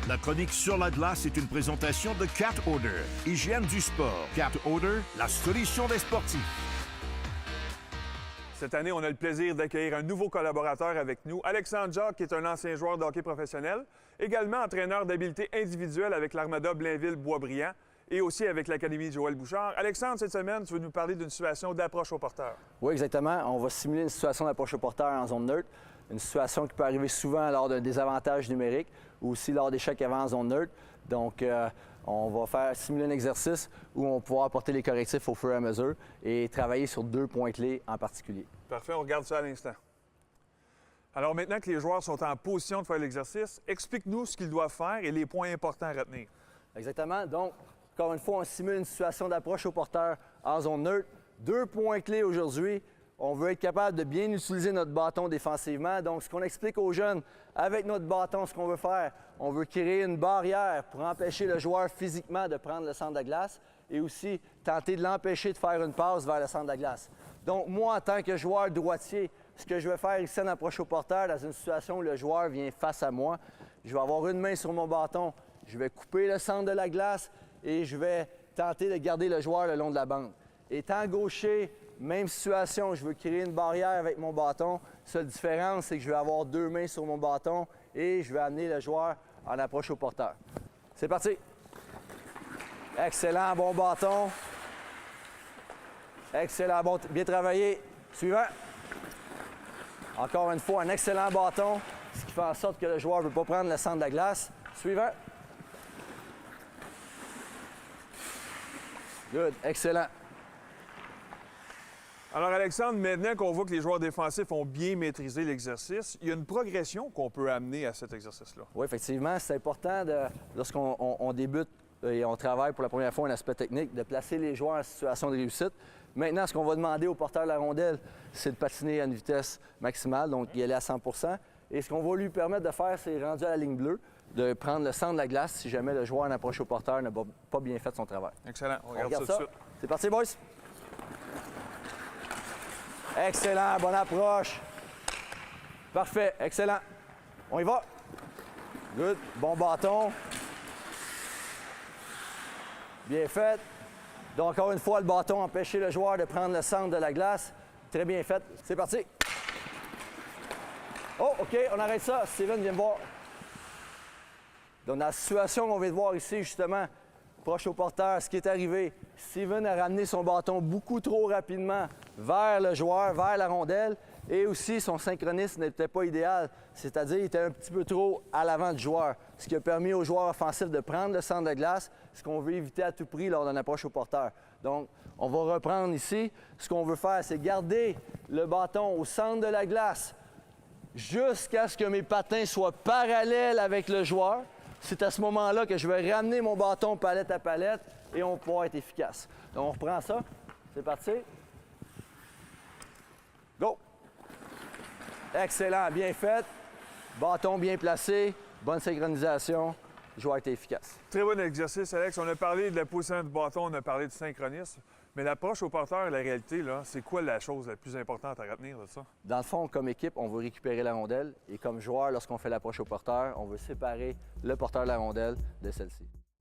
La chronique sur la glace est une présentation de Cat Odor, hygiène du sport. Cat Odor, la solution des sportifs. Cette année, on a le plaisir d'accueillir un nouveau collaborateur avec nous, Alexandre Jacques, qui est un ancien joueur de hockey professionnel, également entraîneur d'habileté individuelle avec l'Armada Blainville-Boisbriand et aussi avec l'Académie Joël Bouchard. Alexandre, cette semaine, tu veux nous parler d'une situation d'approche au porteur. Oui, exactement. On va simuler une situation d'approche au porteur en zone neutre, une situation qui peut arriver souvent lors d'un désavantage numérique ou aussi lors d'échecs avant en zone neutre. Donc, on va simuler un exercice où on pourra apporter les correctifs au fur et à mesure et travailler sur 2 points clés en particulier. Parfait, on regarde ça à l'instant. Alors maintenant que les joueurs sont en position de faire l'exercice, explique-nous ce qu'ils doivent faire et les points importants à retenir. Exactement. Donc, encore une fois, on simule une situation d'approche au porteur en zone neutre. 2 points clés aujourd'hui. On veut être capable de bien utiliser notre bâton défensivement. Donc, ce qu'on explique aux jeunes, avec notre bâton, ce qu'on veut faire, on veut créer une barrière pour empêcher le joueur physiquement de prendre le centre de la glace et aussi tenter de l'empêcher de faire une passe vers le centre de la glace. Donc, moi, en tant que joueur droitier, ce que je vais faire ici en approche au porteur, dans une situation où le joueur vient face à moi, je vais avoir une main sur mon bâton, je vais couper le centre de la glace et je vais tenter de garder le joueur le long de la bande. Étant gaucher, même situation, je veux créer une barrière avec mon bâton. Seule différence, c'est que je vais avoir 2 mains sur mon bâton et je vais amener le joueur en approche au porteur. C'est parti! Excellent, bon bâton. Excellent, bon, bien travaillé. Suivant. Encore une fois, un excellent bâton, ce qui fait en sorte que le joueur ne veut pas prendre le centre de la glace. Suivant. Good, excellent. Alors Alexandre, maintenant qu'on voit que les joueurs défensifs ont bien maîtrisé l'exercice, il y a une progression qu'on peut amener à cet exercice-là. Oui, effectivement, c'est important, lorsqu'on débute et on travaille pour la première fois un aspect technique, de placer les joueurs en situation de réussite. Maintenant, ce qu'on va demander au porteur de la rondelle, c'est de patiner à une vitesse maximale, donc y aller à 100 %. Et ce qu'on va lui permettre de faire, c'est, rendu à la ligne bleue, de prendre le centre de la glace si jamais le joueur en approche au porteur n'a pas bien fait son travail. Excellent, on regarde ça tout de suite. C'est parti, boys! Excellent, bonne approche. Parfait, excellent. On y va. Good, bon bâton. Bien fait. Donc, encore une fois, le bâton empêcher le joueur de prendre le centre de la glace. Très bien fait. C'est parti. Oh, OK, on arrête ça. Steven, viens me voir. Donc, dans la situation qu'on vient de voir ici, justement, proche au porteur, ce qui est arrivé, Steven a ramené son bâton beaucoup trop rapidement vers le joueur, vers la rondelle, et aussi son synchronisme n'était pas idéal, c'est-à-dire qu'il était un petit peu trop à l'avant du joueur, ce qui a permis au joueur offensif de prendre le centre de glace, ce qu'on veut éviter à tout prix lors d'une approche au porteur. Donc, on va reprendre ici. Ce qu'on veut faire, c'est garder le bâton au centre de la glace jusqu'à ce que mes patins soient parallèles avec le joueur. C'est à ce moment-là que je vais ramener mon bâton palette à palette et on pourra être efficace. Donc, on reprend ça. C'est parti. Go! Excellent, bien fait. Bâton bien placé, bonne synchronisation. Le joueur a été efficace. Très bon exercice, Alex. On a parlé de la position du bâton, on a parlé du synchronisme. Mais l'approche au porteur, la réalité, là, c'est quoi la chose la plus importante à retenir de ça? Dans le fond, comme équipe, on veut récupérer la rondelle. Et comme joueur, lorsqu'on fait l'approche au porteur, on veut séparer le porteur de la rondelle de celle-ci.